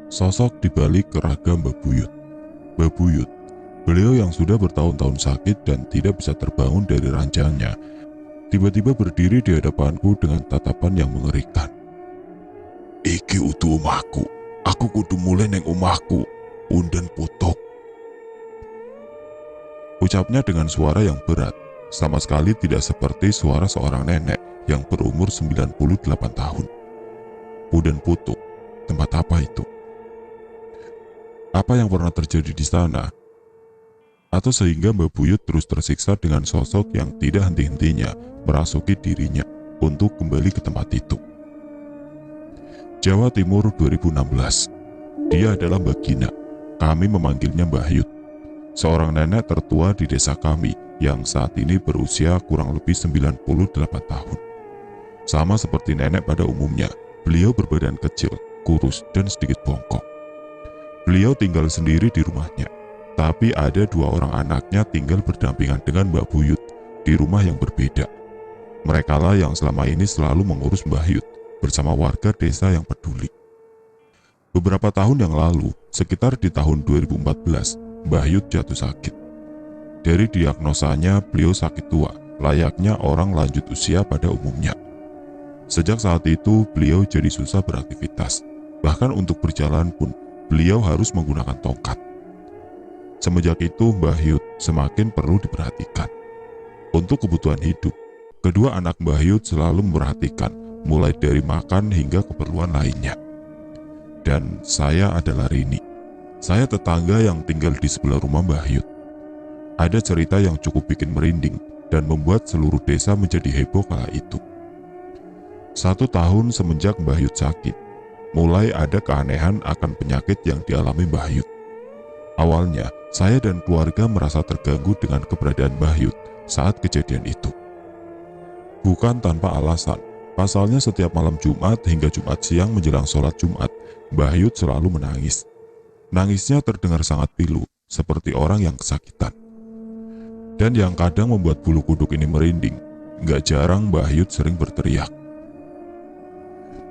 Sosok di balik keragam Mbah Buyut. Mbah Buyut, beliau yang sudah bertahun-tahun sakit dan tidak bisa terbangun dari ranjangnya, tiba-tiba berdiri di hadapanku dengan tatapan yang mengerikan. "Iki utu omahku, aku kudu mulai neng omahku, unden putuk." Ucapnya dengan suara yang berat, sama sekali tidak seperti suara seorang nenek yang berumur 98 tahun. Unden putuk, tempat apa itu? Apa yang pernah terjadi di sana? Atau sehingga Mbah Buyut terus tersiksa dengan sosok yang tidak henti-hentinya merasuki dirinya untuk kembali ke tempat itu. Jawa Timur 2016. Dia adalah Mbak Gina. Kami memanggilnya Mbah Yut. Seorang nenek tertua di desa kami yang saat ini berusia kurang lebih 98 tahun. Sama seperti nenek pada umumnya, beliau berbadan kecil, kurus, dan sedikit bongkok. Beliau tinggal sendiri di rumahnya, tapi ada 2 orang anaknya tinggal berdampingan dengan Mbak Buyut di rumah yang berbeda. Merekalah yang selama ini selalu mengurus Mbah Yut bersama warga desa yang peduli. Beberapa tahun yang lalu, sekitar di tahun 2014, Mbah Yut jatuh sakit. Dari diagnosanya, beliau sakit tua, layaknya orang lanjut usia pada umumnya. Sejak saat itu, beliau jadi susah beraktivitas. Bahkan untuk berjalan pun, beliau harus menggunakan tongkat. Semenjak itu, Mbah Yut semakin perlu diperhatikan. Untuk kebutuhan hidup, kedua anak Mbah Yut selalu memperhatikan, mulai dari makan hingga keperluan lainnya. Dan saya adalah Rini. Saya tetangga yang tinggal di sebelah rumah Mbah Yut. Ada cerita yang cukup bikin merinding dan membuat seluruh desa menjadi heboh kala itu. 1 tahun semenjak Mbah Yut sakit, mulai ada keanehan akan penyakit yang dialami Mbah Yut. Awalnya, saya dan keluarga merasa terganggu dengan keberadaan Mbah Yut saat kejadian itu. Bukan tanpa alasan, pasalnya setiap malam Jumat hingga Jumat siang menjelang sholat Jumat, Mbah Yut selalu menangis. Nangisnya terdengar sangat pilu, seperti orang yang kesakitan. Dan yang kadang membuat bulu kuduk ini merinding, gak jarang Mbah Yut sering berteriak,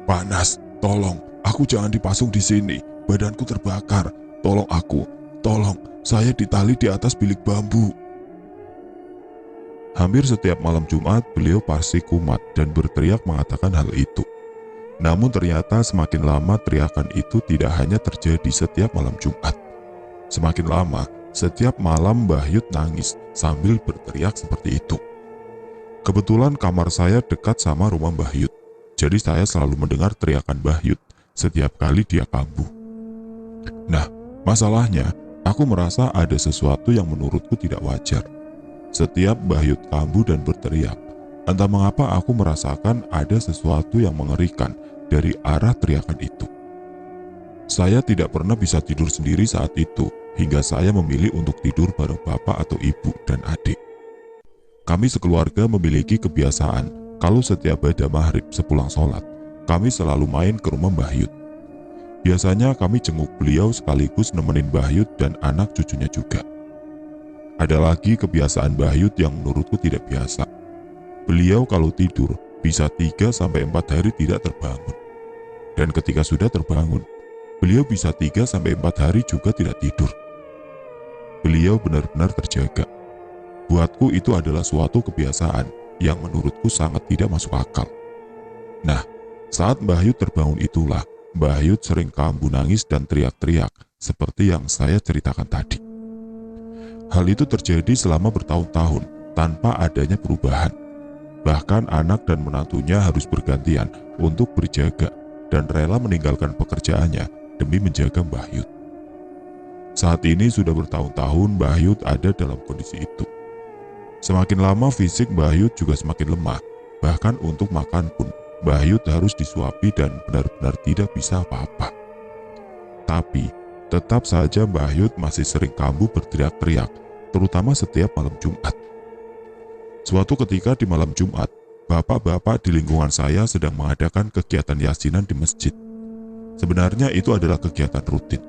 "Panas, tolong, aku jangan dipasung di sini, badanku terbakar, tolong aku, tolong, saya ditali di atas bilik bambu." Hampir setiap malam Jumat beliau pasti kumat dan berteriak mengatakan hal itu. Namun ternyata semakin lama teriakan itu tidak hanya terjadi setiap malam Jumat. Semakin lama, setiap malam Mbah Yut nangis sambil berteriak seperti itu. Kebetulan kamar saya dekat sama rumah Mbah Yut, jadi saya selalu mendengar teriakan Mbah Yut setiap kali dia kambuh. Nah, masalahnya, aku merasa ada sesuatu yang menurutku tidak wajar. Setiap Mbah Yut kambuh dan berteriak, entah mengapa aku merasakan ada sesuatu yang mengerikan dari arah teriakan itu. Saya tidak pernah bisa tidur sendiri saat itu, hingga saya memilih untuk tidur bareng bapak atau ibu dan adik. Kami sekeluarga memiliki kebiasaan, kalau setiap bada maghrib sepulang sholat, kami selalu main ke rumah Mbah Yut. Biasanya kami jenguk beliau sekaligus nemenin Mbah Yut dan anak cucunya juga. Ada lagi kebiasaan Mbah Yut yang menurutku tidak biasa. Beliau kalau tidur bisa 3-4 hari tidak terbangun. Dan ketika sudah terbangun, beliau bisa 3-4 hari juga tidak tidur. Beliau benar-benar terjaga. Buatku itu adalah suatu kebiasaan yang menurutku sangat tidak masuk akal. Nah, saat Mbah Yut terbangun itulah Mbah Yut sering kambuh nangis dan teriak-teriak seperti yang saya ceritakan tadi. Hal itu terjadi selama bertahun-tahun tanpa adanya perubahan. Bahkan anak dan menantunya harus bergantian untuk berjaga dan rela meninggalkan pekerjaannya demi menjaga Mbah Yut. Saat ini sudah bertahun-tahun Mbah Yut ada dalam kondisi itu. Semakin lama fisik Mbah Yut juga semakin lemah. Bahkan untuk makan pun Mbah Yut harus disuapi dan benar-benar tidak bisa apa-apa. Tapi tetap saja Mbah Yut masih sering kambuh berteriak-teriak, terutama setiap malam Jumat. Suatu ketika di malam Jumat, bapak-bapak di lingkungan saya sedang mengadakan kegiatan yasinan di masjid. Sebenarnya itu adalah kegiatan rutin.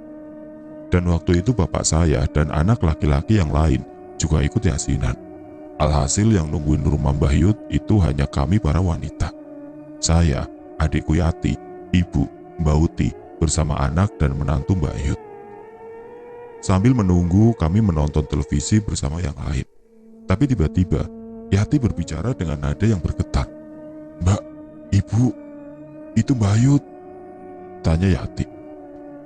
Dan waktu itu bapak saya dan anak laki-laki yang lain juga ikut yasinan. Alhasil yang nungguin rumah Mbah Yut itu hanya kami para wanita. Saya, adikku Yati, ibu, Mbak Uti, bersama anak dan menantu Mbak Yut. Sambil menunggu, kami menonton televisi bersama yang lain. Tapi tiba-tiba, Yati berbicara dengan nada yang bergetar. "Mbak, Ibu, itu Mbak Yut?" tanya Yati.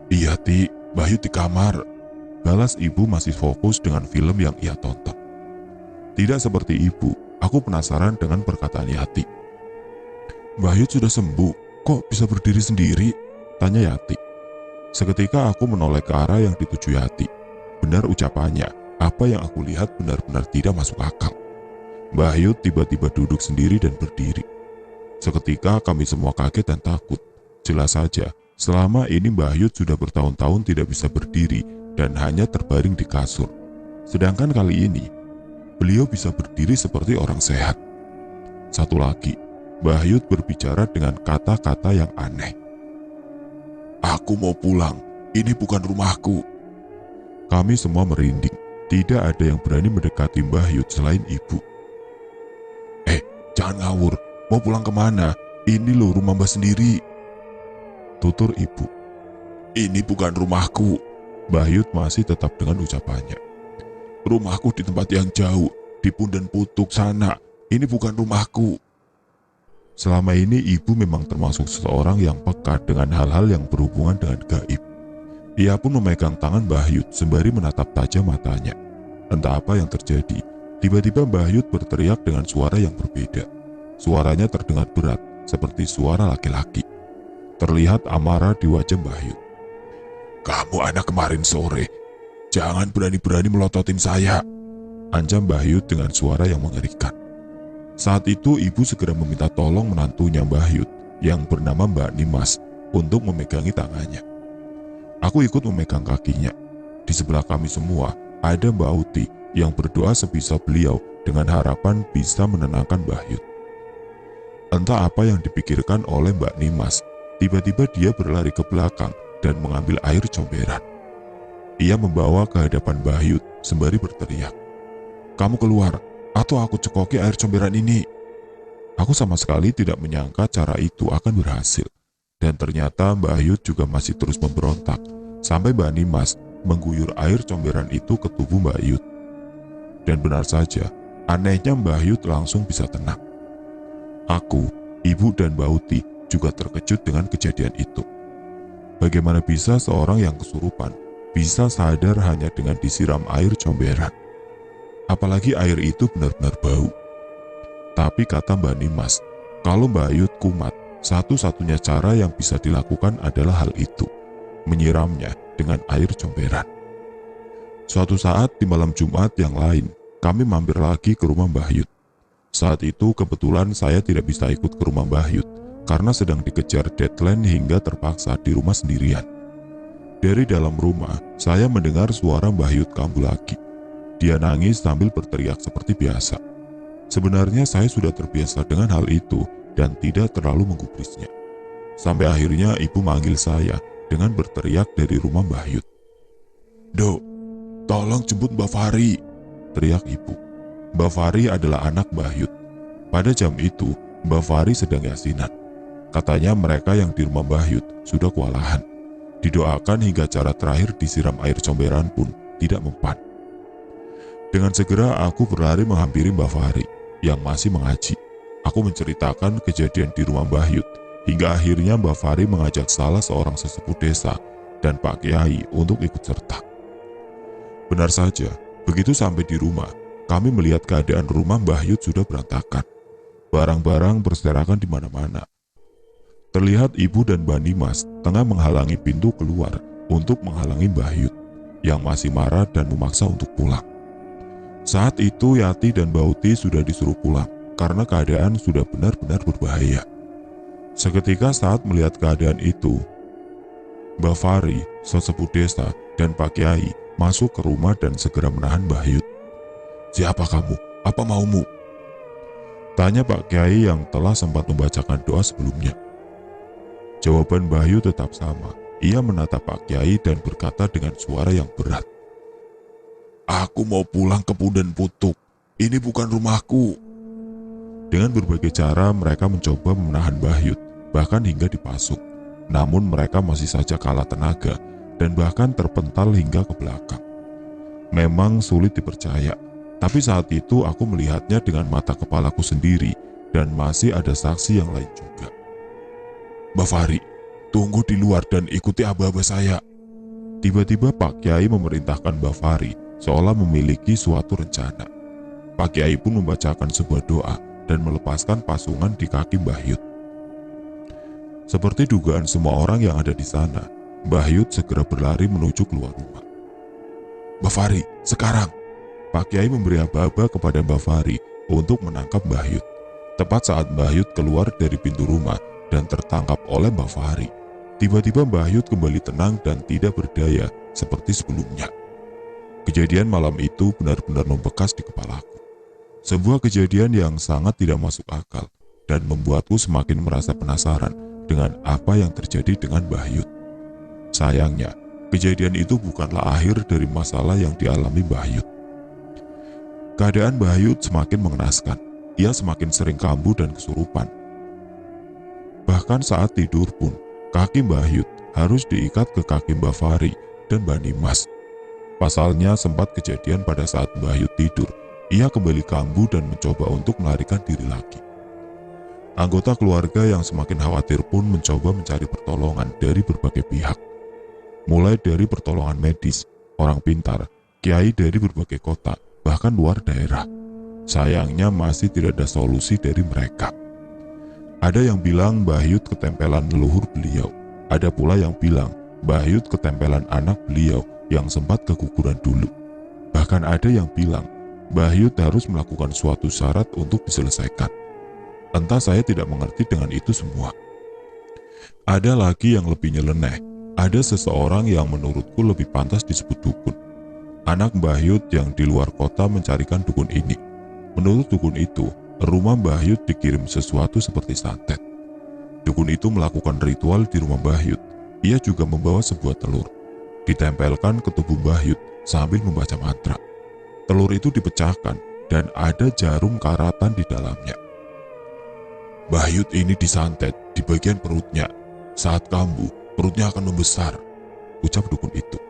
"Iya, Ti, Mbak Yut di kamar," balas ibu masih fokus dengan film yang ia tonton. Tidak seperti ibu, aku penasaran dengan perkataan Yati. "Mbak Yut sudah sembuh, kok bisa berdiri sendiri?" tanya Yati. Seketika aku menoleh ke arah yang dituju Yati. Benar ucapannya, apa yang aku lihat benar-benar tidak masuk akal. Mbak Yut tiba-tiba duduk sendiri dan berdiri. Seketika kami semua kaget dan takut. Jelas saja, selama ini Mbak Yut sudah bertahun-tahun tidak bisa berdiri dan hanya terbaring di kasur. Sedangkan kali ini, beliau bisa berdiri seperti orang sehat. Satu lagi, Mbak Yut berbicara dengan kata-kata yang aneh. "Aku mau pulang, ini bukan rumahku." Kami semua merinding, tidak ada yang berani mendekati Mbak Yut selain ibu. "Jangan ngawur, mau pulang kemana? Ini loh rumah Mbak sendiri," tutur ibu. "Ini bukan rumahku." Mbak Yut masih tetap dengan ucapannya. "Rumahku di tempat yang jauh, di Punden Putuk sana. Ini bukan rumahku." Selama ini ibu memang termasuk seseorang yang peka dengan hal-hal yang berhubungan dengan gaib. Ia pun memegang tangan Mbah Yut sembari menatap tajam matanya. Entah apa yang terjadi, tiba-tiba Mbah Yut berteriak dengan suara yang berbeda. Suaranya terdengar berat, seperti suara laki-laki. Terlihat amarah di wajah Mbah Yut. "Kamu anak kemarin sore, jangan berani-berani melototin saya," ancam Mbah Yut dengan suara yang mengerikan. Saat itu ibu segera meminta tolong menantunya Mbah Yut yang bernama Mbak Nimas untuk memegangi tangannya. Aku ikut memegang kakinya. Di sebelah kami semua ada Mbak Uti yang berdoa sebisa beliau dengan harapan bisa menenangkan Mbah Yut. Entah apa yang dipikirkan oleh Mbak Nimas, tiba-tiba dia berlari ke belakang dan mengambil air comberan. Ia membawa ke hadapan Mbah Yut sembari berteriak, "Kamu keluar, atau aku cekoki air comberan ini." Aku sama sekali tidak menyangka cara itu akan berhasil. Dan ternyata Mbah Yut juga masih terus memberontak, sampai Mbak Nimas mengguyur air comberan itu ke tubuh Mbak Yut. Dan benar saja, anehnya Mbah Yut langsung bisa tenang. Aku, ibu dan Mbak Uti juga terkejut dengan kejadian itu. Bagaimana bisa seorang yang kesurupan bisa sadar hanya dengan disiram air comberan? Apalagi air itu benar-benar bau. Tapi kata Mbak Nimas, kalau Mbak Yut kumat, satu-satunya cara yang bisa dilakukan adalah hal itu, menyiramnya dengan air comberan. Suatu saat di malam Jumat yang lain, kami mampir lagi ke rumah Mbah Yut. Saat itu kebetulan saya tidak bisa ikut ke rumah Mbah Yut, karena sedang dikejar deadline hingga terpaksa di rumah sendirian. Dari dalam rumah, saya mendengar suara Mbah Yut kambuh lagi. Dia nangis sambil berteriak seperti biasa. Sebenarnya saya sudah terbiasa dengan hal itu dan tidak terlalu menggubrisnya. Sampai akhirnya ibu manggil saya dengan berteriak dari rumah Mbah Yut. "Dok, tolong jemput Mbak Fari," teriak ibu. Mbak Fari adalah anak Mbah Yut. Pada jam itu, Mbak Fari sedang yasinan. Katanya mereka yang di rumah Mbah Yut sudah kewalahan. Didoakan hingga cara terakhir disiram air comberan pun tidak mempan. Dengan segera aku berlari menghampiri Mbak Fari yang masih mengaji. Aku menceritakan kejadian di rumah Mbah Yut, hingga akhirnya Mbak Fari mengajak salah seorang sesepuh desa dan Pak Kiai untuk ikut serta. Benar saja, begitu sampai di rumah, kami melihat keadaan rumah Mbah Yut sudah berantakan. Barang-barang berserakan di mana-mana. Terlihat ibu dan Mbak Nimas tengah menghalangi pintu keluar untuk menghalangi Mbah Yut yang masih marah dan memaksa untuk pulang. Saat itu Yati dan Mbak Uti sudah disuruh pulang karena keadaan sudah benar-benar berbahaya. Seketika saat melihat keadaan itu, Mbak Fari, sesepuh desa, dan Pak Kiai masuk ke rumah dan segera menahan Mbah Yut. "Siapa kamu? Apa maumu?" tanya Pak Kiai yang telah sempat membacakan doa sebelumnya. Jawaban Mbah Yut tetap sama. Ia menatap Pak Kiai dan berkata dengan suara yang berat, "Aku mau pulang ke Punden Putuk. Ini bukan rumahku." Dengan berbagai cara mereka mencoba menahan Mbah Yut, bahkan hingga dipasung. namun mereka masih saja kalah tenaga dan bahkan terpental hingga ke belakang. Memang sulit dipercaya, tapi saat itu aku melihatnya dengan mata kepalaku sendiri dan masih ada saksi yang lain juga. "Mbak Fahri, tunggu di luar dan ikuti aba-aba saya." Tiba-tiba Pak Kiai memerintahkan Mbak Fahri seolah memiliki suatu rencana. Pak Kiai pun membacakan sebuah doa dan melepaskan pasungan di kaki Mbah Yud. Seperti dugaan semua orang yang ada di sana, Mbah Yud segera berlari menuju keluar rumah. "Mbak Fahri, sekarang!" Pak Kiai memberi aba-aba kepada Mbak Fahri untuk menangkap Mbah Yud. Tepat saat Mbah Yud keluar dari pintu rumah dan tertangkap oleh Mbak Fahri, tiba-tiba Mbah Yud kembali tenang dan tidak berdaya seperti sebelumnya. Kejadian malam itu benar-benar membekas di kepalaku. Sebuah kejadian yang sangat tidak masuk akal dan membuatku semakin merasa penasaran dengan apa yang terjadi dengan Mbah Yud. Sayangnya, kejadian itu bukanlah akhir dari masalah yang dialami Mbah Yud. Keadaan Mbah Yud semakin mengenaskan. Ia semakin sering kambuh dan kesurupan. Bahkan saat tidur pun, kaki Mbah Yud harus diikat ke kaki Mbak Fahri dan Mbak Nimas. Pasalnya sempat kejadian pada saat Mbah Yud tidur, ia kembali kambuh dan mencoba untuk melarikan diri lagi. Anggota keluarga yang semakin khawatir pun mencoba mencari pertolongan dari berbagai pihak. Mulai dari pertolongan medis, orang pintar, kiai dari berbagai kota, bahkan luar daerah. Sayangnya masih tidak ada solusi dari mereka. Ada yang bilang Mbah Yud ketempelan leluhur beliau. Ada pula yang bilang Mbah Yud ketempelan anak beliau yang sempat keguguran dulu. Bahkan ada yang bilang Mbah Yud harus melakukan suatu syarat untuk diselesaikan. Entah, saya tidak mengerti dengan itu semua. Ada lagi yang lebih nyeleneh. Ada seseorang yang menurutku lebih pantas disebut dukun. Anak Mbah Yud yang di luar kota mencarikan dukun ini. Menurut dukun itu, rumah Mbah Yud dikirim sesuatu seperti santet. Dukun itu melakukan ritual di rumah Mbah Yud. Ia juga membawa sebuah telur. Ditempelkan ke tubuh Mbah Yud sambil membaca mantra. Telur itu dipecahkan dan ada jarum karatan di dalamnya. "Mbah Yud ini disantet di bagian perutnya. Saat kambuh, perutnya akan membesar," ucap dukun itu.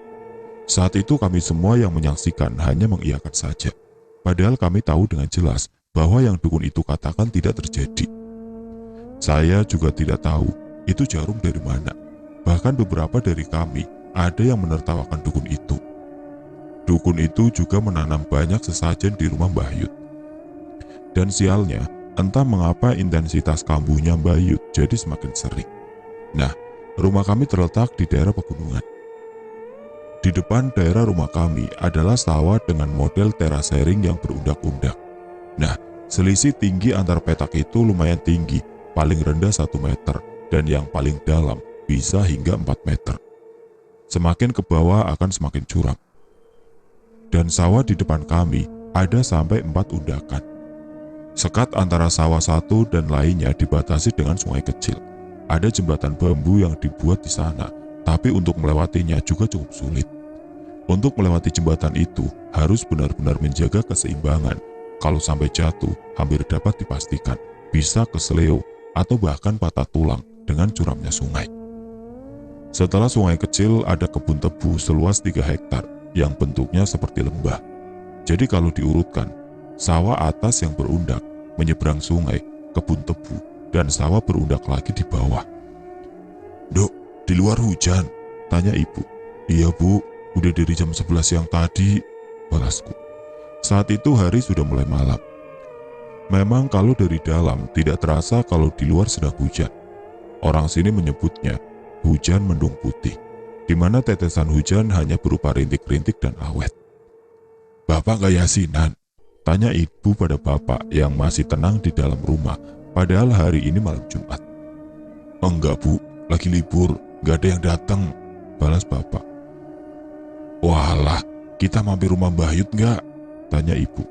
Saat itu kami semua yang menyaksikan hanya mengiyakan saja. Padahal kami tahu dengan jelas bahwa yang dukun itu katakan tidak terjadi. Saya juga tidak tahu itu jarum dari mana. Bahkan beberapa dari kami ada yang menertawakan dukun itu. Dukun itu juga menanam banyak sesajen di rumah Mbah Yud. Dan sialnya, entah mengapa intensitas kambuhnya Mbah Yud jadi semakin sering. Nah, rumah kami terletak di daerah pegunungan. Di depan daerah rumah kami adalah sawah dengan model terasering yang berundak-undak. Nah, selisih tinggi antar petak itu lumayan tinggi, paling rendah 1 meter, dan yang paling dalam bisa hingga 4 meter. Semakin ke bawah akan semakin curam. Dan sawah di depan kami ada sampai 4 undakan. Sekat antara sawah satu dan lainnya dibatasi dengan sungai kecil. Ada jembatan bambu yang dibuat di sana, tapi untuk melewatinya juga cukup sulit. Untuk melewati jembatan itu harus benar-benar menjaga keseimbangan. Kalau sampai jatuh, hampir dapat dipastikan bisa keseleo atau bahkan patah tulang dengan curamnya sungai. Setelah sungai kecil ada kebun tebu seluas 3 hektar yang bentuknya seperti lembah. Jadi kalau diurutkan, sawah atas yang berundak, menyeberang sungai, kebun tebu, dan sawah berundak lagi di bawah. "Dok, di luar hujan?" tanya ibu. "Iya bu, udah dari jam 11 yang tadi," balasku. Saat itu hari sudah mulai malam. Memang kalau dari dalam tidak terasa kalau di luar sedang hujan. Orang sini menyebutnya hujan mendung putih, di mana tetesan hujan hanya berupa rintik-rintik dan awet. "Bapak gak yasinan?" tanya ibu pada bapak yang masih tenang di dalam rumah, padahal hari ini malam Jumat. "Enggak bu, lagi libur, gak ada yang datang," balas bapak. "Walah, kita mampir rumah Mbah Yud gak?" tanya ibu.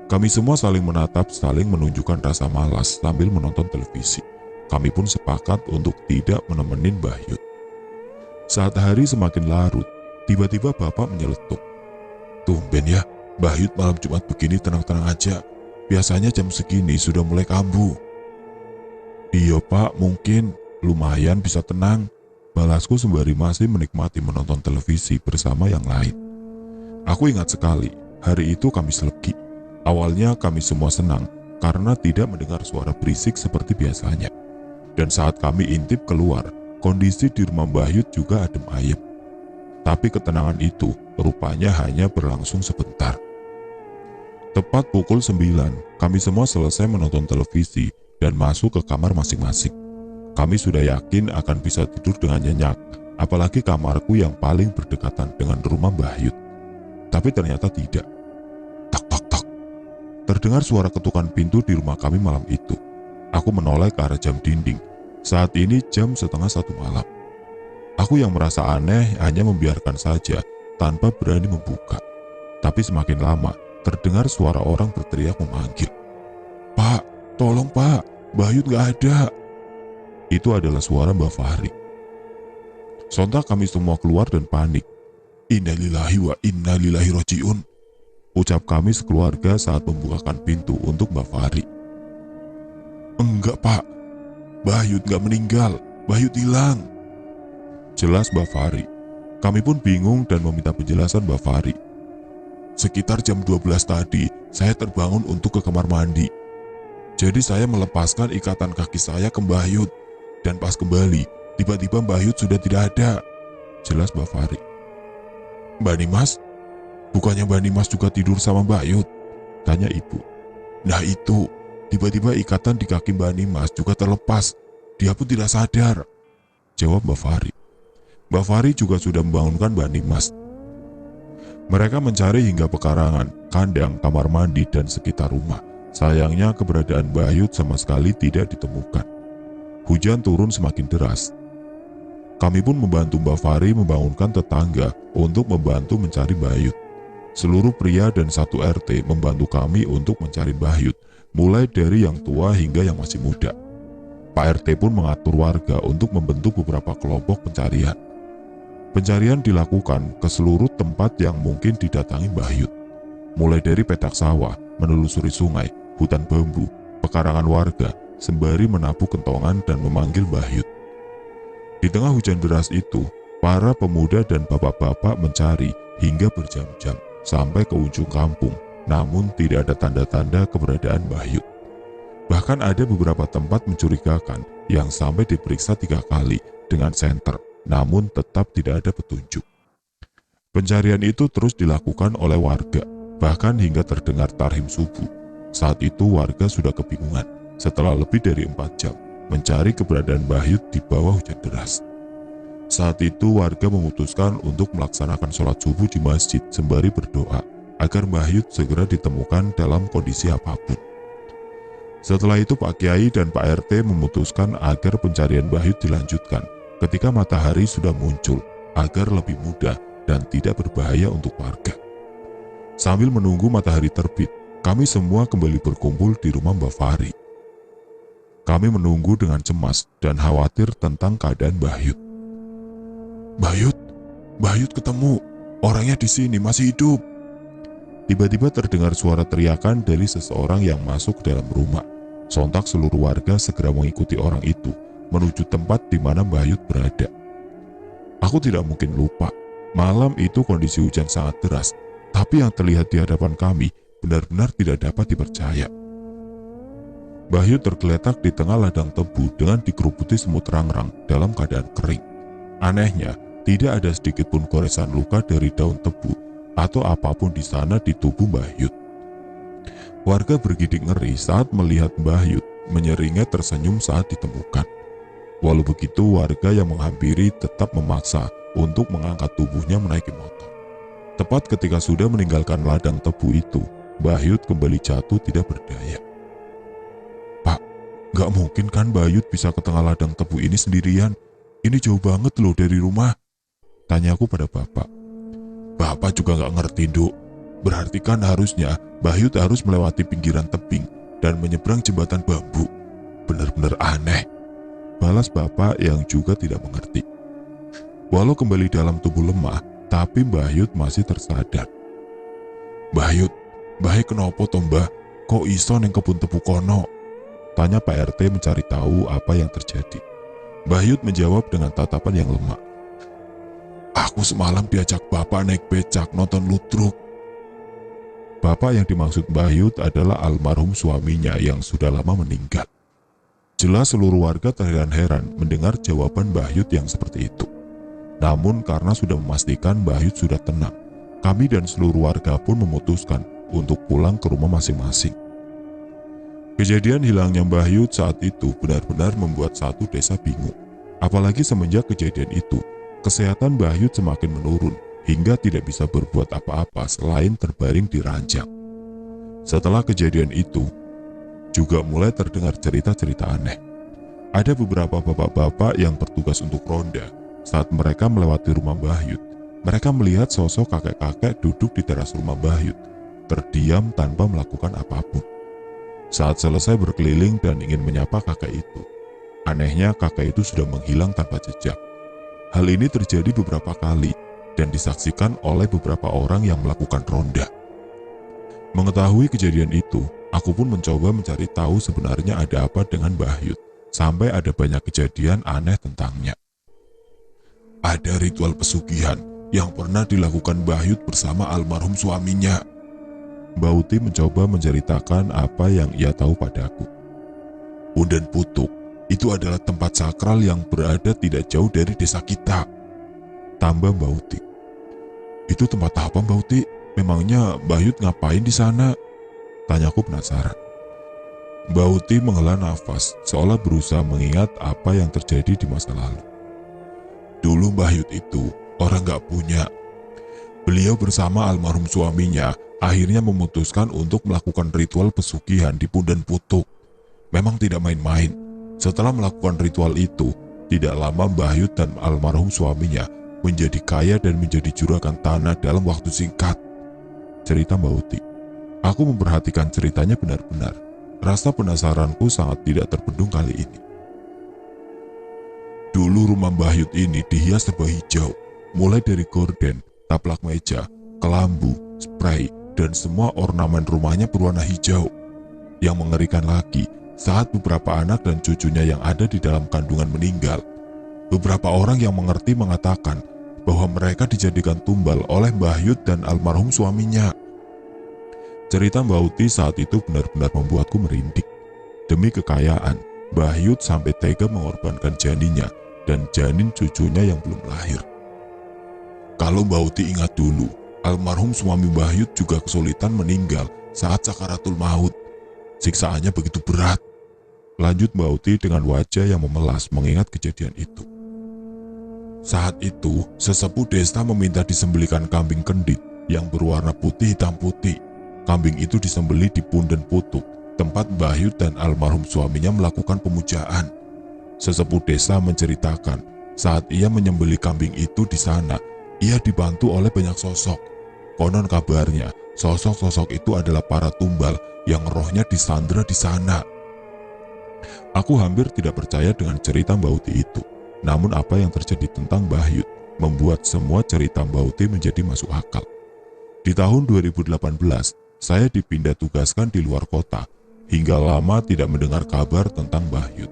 Kami semua saling menatap, saling menunjukkan rasa malas sambil menonton televisi. Kami pun sepakat untuk tidak menemenin Mbah Yud. Saat hari semakin larut, tiba-tiba bapak menyeletuk. "Tumben ya, Mbah Yud malam Jumat begini tenang-tenang aja. Biasanya jam segini sudah mulai kambuh." "Iya pak, mungkin lumayan bisa tenang," balasku sembari masih menikmati menonton televisi bersama yang lain. Aku ingat sekali, hari itu Kamis Legi. Awalnya kami semua senang karena tidak mendengar suara berisik seperti biasanya. Dan saat kami intip keluar, kondisi di rumah Mbah Yud juga adem ayem. Tapi ketenangan itu rupanya hanya berlangsung sebentar. Tepat pukul 9, kami semua selesai menonton televisi dan masuk ke kamar masing-masing. Kami sudah yakin akan bisa tidur dengan nyenyak, apalagi kamarku yang paling berdekatan dengan rumah Mbah Yud. Tapi ternyata tidak. Tak tak tak. Terdengar suara ketukan pintu di rumah kami malam itu. Aku menoleh ke arah jam dinding. Saat ini jam 1:30 malam. Aku yang merasa aneh hanya membiarkan saja tanpa berani membuka. Tapi semakin lama, terdengar suara orang berteriak memanggil. "Pak, tolong Pak, Mbah Yud gak ada." Itu adalah suara Mbak Fahri. Sontak kami semua keluar dan panik. "Innalillahi wa innalillahi roji'un," ucap kami sekeluarga saat membukakan pintu untuk Mbak Fahri. "Enggak Pak, Mbah Yud gak meninggal, Mbah Yud hilang," jelas Mbak Fahri. Kami pun bingung dan meminta penjelasan Mbak Fahri. "Sekitar jam 12 tadi, saya terbangun untuk ke kamar mandi. Jadi saya melepaskan ikatan kaki saya ke Mbah Yud. Dan pas kembali, tiba-tiba Mbah Yud sudah tidak ada," jelas Mbak Fahri. "Mbak Nimas? Bukannya Mbak Nimas juga tidur sama Mbah Yud?" tanya ibu. "Nah itu, tiba-tiba ikatan di kaki Mbak Nimas juga terlepas. Dia pun tidak sadar," jawab Mbak Fahri. Mbak Fahri juga sudah membangunkan Mbak Nimas. Mereka mencari hingga pekarangan, kandang, kamar mandi, dan sekitar rumah. Sayangnya keberadaan Mbah Yud sama sekali tidak ditemukan. Hujan turun semakin deras. Kami pun membantu Mbak Fahri membangunkan tetangga untuk membantu mencari Mbah Yud. Seluruh pria dan satu RT membantu kami untuk mencari Mbah Yud, mulai dari yang tua hingga yang masih muda. Pak RT pun mengatur warga untuk membentuk beberapa kelompok pencarian. Pencarian dilakukan ke seluruh tempat yang mungkin didatangi Mbah Yud, mulai dari petak sawah, menelusuri sungai, hutan bambu, pekarangan warga, sembari menabuh kentongan dan memanggil Mbah Yud. Di tengah hujan deras itu, para pemuda dan bapak-bapak mencari hingga berjam-jam sampai ke ujung kampung, namun tidak ada tanda-tanda keberadaan Mbah Yud. Bahkan ada beberapa tempat mencurigakan yang sampai diperiksa 3 kali dengan senter, namun tetap tidak ada petunjuk. Pencarian itu terus dilakukan oleh warga, bahkan hingga terdengar tarhim subuh. Saat itu warga sudah kebingungan setelah lebih dari 4 jam mencari keberadaan Mbah Yud di bawah hujan deras. Saat itu warga memutuskan untuk melaksanakan sholat subuh di masjid sembari berdoa agar Mbah Yud segera ditemukan dalam kondisi apapun. Setelah itu Pak Kiai dan Pak RT memutuskan agar pencarian Mbah Yud dilanjutkan ketika matahari sudah muncul agar lebih mudah dan tidak berbahaya untuk warga. Sambil menunggu matahari terbit, kami semua kembali berkumpul di rumah Mbak Fahri. Kami menunggu dengan cemas dan khawatir tentang keadaan Mbah Yud. Mbah Yud ketemu, orangnya di sini masih hidup." Tiba-tiba terdengar suara teriakan dari seseorang yang masuk ke dalam rumah. Sontak seluruh warga segera mengikuti orang itu menuju tempat di mana Mbah Yud berada. Aku tidak mungkin lupa, malam itu kondisi hujan sangat deras, tapi yang terlihat di hadapan kami benar-benar tidak dapat dipercaya. Mbah Yud tergeletak di tengah ladang tebu dengan dikeruputi semut rangrang dalam keadaan kering. Anehnya, tidak ada sedikit pun goresan luka dari daun tebu atau apapun di sana di tubuh Mbah Yud. Warga bergidik ngeri saat melihat Mbah Yud menyeringai tersenyum saat ditemukan. Walau begitu, warga yang menghampiri tetap memaksa untuk mengangkat tubuhnya menaiki motor. Tepat ketika sudah meninggalkan ladang tebu itu, Mbah Yud kembali jatuh tidak berdaya. "Gak mungkin kan Mbah Yud bisa ke tengah ladang tebu ini sendirian? Ini jauh banget loh dari rumah," tanyaku pada bapak. "Bapak juga gak ngerti, Nduk. Berarti kan harusnya Mbah Yud harus melewati pinggiran tebing dan menyeberang jembatan bambu. Benar-benar aneh," balas bapak yang juga tidak mengerti. Walau kembali dalam tubuh lemah, tapi Mbah Yud masih tersadar. "Mbah Yud, Mbah kenapa toh Mbah? Kok iso neng kebun tebu kono?" tanya Pak RT mencari tahu apa yang terjadi. Mbah Yud menjawab dengan tatapan yang lemah. Aku semalam diajak bapak naik becak nonton ludruk. Bapak yang dimaksud Mbah Yud adalah almarhum suaminya yang sudah lama meninggal. Jelas seluruh warga terheran-heran mendengar jawaban Mbah Yud yang seperti itu. Namun karena sudah memastikan Mbah Yud sudah tenang, kami dan seluruh warga pun memutuskan untuk pulang ke rumah masing-masing. Kejadian hilangnya Mbah Yud saat itu benar-benar membuat satu desa bingung. Apalagi semenjak kejadian itu, kesehatan Mbah Yud semakin menurun hingga tidak bisa berbuat apa-apa selain terbaring di ranjang. Setelah kejadian itu, juga mulai terdengar cerita-cerita aneh. Ada beberapa bapak-bapak yang bertugas untuk ronda. Saat mereka melewati rumah Mbah Yud, mereka melihat sosok kakek-kakek duduk di teras rumah Mbah Yud, terdiam tanpa melakukan apapun. Saat selesai berkeliling dan ingin menyapa kakek itu, anehnya kakek itu sudah menghilang tanpa jejak. Hal ini terjadi beberapa kali dan disaksikan oleh beberapa orang yang melakukan ronda. Mengetahui kejadian itu, aku pun mencoba mencari tahu sebenarnya ada apa dengan Mbah Yud, sampai ada banyak kejadian aneh tentangnya. Ada ritual pesugihan yang pernah dilakukan Mbah Yud bersama almarhum suaminya. Mbak Uti mencoba menceritakan apa yang ia tahu padaku. Punden Putuk itu adalah tempat sakral yang berada tidak jauh dari desa kita, tambah Mbak Uti. Itu tempat apa Mbak Uti? Memangnya Mbah Yud ngapain di sana? Tanyaku penasaran. Mbak Uti menghela nafas seolah berusaha mengingat apa yang terjadi di masa lalu. Dulu Mbah Yud itu orang gak punya. Beliau bersama almarhum suaminya akhirnya memutuskan untuk melakukan ritual pesugihan di Punden Putuk. Memang tidak main-main. Setelah melakukan ritual itu, tidak lama Mbah Yud dan almarhum suaminya menjadi kaya dan menjadi juragan tanah dalam waktu singkat. Cerita Mbak Uti. Aku memperhatikan ceritanya benar-benar. Rasa penasaranku sangat tidak terbendung kali ini. Dulu rumah Mbah Yud ini dihias serba hijau, mulai dari gorden, taplak meja, kelambu, spray, dan semua ornamen rumahnya berwarna hijau. Yang mengerikan lagi, saat beberapa anak dan cucunya yang ada di dalam kandungan meninggal, beberapa orang yang mengerti mengatakan bahwa mereka dijadikan tumbal oleh Mbah Yud dan almarhum suaminya. Cerita Mbak Uti saat itu benar-benar membuatku merinding. Demi kekayaan, Mbah Yud sampai tega mengorbankan janinnya dan janin cucunya yang belum lahir. Kalau Mbak Uti ingat dulu, almarhum suami Mbah Yud juga kesulitan meninggal saat sakaratul maut. Siksaannya begitu berat. Lanjut Mbak Uti dengan wajah yang memelas mengingat kejadian itu. Saat itu, sesepuh desa meminta disembelihkan kambing kendit yang berwarna putih hitam putih. Kambing itu disembelih di Punden Putuk, tempat Mbah Yud dan almarhum suaminya melakukan pemujaan. Sesepuh desa menceritakan, saat ia menyembelih kambing itu di sana, ia dibantu oleh banyak sosok. Konon kabarnya, sosok-sosok itu adalah para tumbal yang rohnya disandra di sana. Aku hampir tidak percaya dengan cerita Mbak Uti itu. Namun apa yang terjadi tentang Mbah Yud membuat semua cerita Mbak Uti menjadi masuk akal. Di tahun 2018, saya dipindah tugaskan di luar kota, hingga lama tidak mendengar kabar tentang Mbah Yud.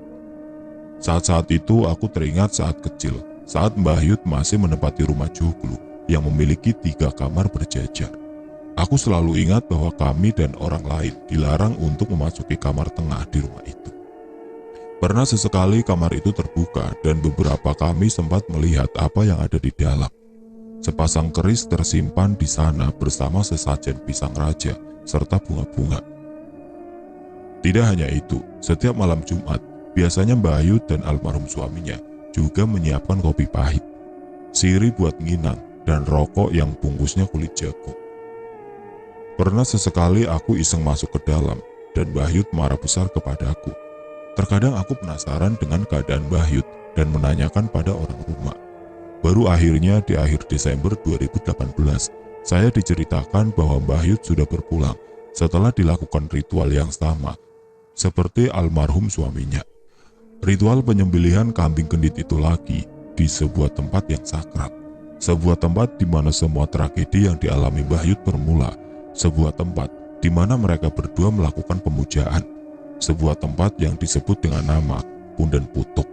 Saat-saat itu aku teringat saat kecil, saat Mbah Yud masih menempati rumah joglo yang memiliki 3 kamar berjajar. Aku selalu ingat bahwa kami dan orang lain dilarang untuk memasuki kamar tengah di rumah itu. Pernah sesekali kamar itu terbuka dan beberapa kami sempat melihat apa yang ada di dalam. Sepasang keris tersimpan di sana bersama sesajen pisang raja serta bunga-bunga. Tidak hanya itu, setiap malam Jumat, biasanya Mbah Yud dan almarhum suaminya juga menyiapkan kopi pahit, sirih buat nginang, dan rokok yang bungkusnya kulit jagung. Pernah sesekali aku iseng masuk ke dalam dan Mbah Yud marah besar kepadaku. Terkadang aku penasaran dengan keadaan Mbah Yud dan menanyakan pada orang rumah. Baru akhirnya di akhir Desember 2018, saya diceritakan bahwa Mbah Yud sudah berpulang setelah dilakukan ritual yang sama seperti almarhum suaminya. Ritual penyembelihan kambing kendit itu lagi di sebuah tempat yang sakral. Sebuah tempat di mana semua tragedi yang dialami Mbah Yud bermula. Sebuah tempat di mana mereka berdua melakukan pemujaan. Sebuah tempat yang disebut dengan nama Punden Putuk.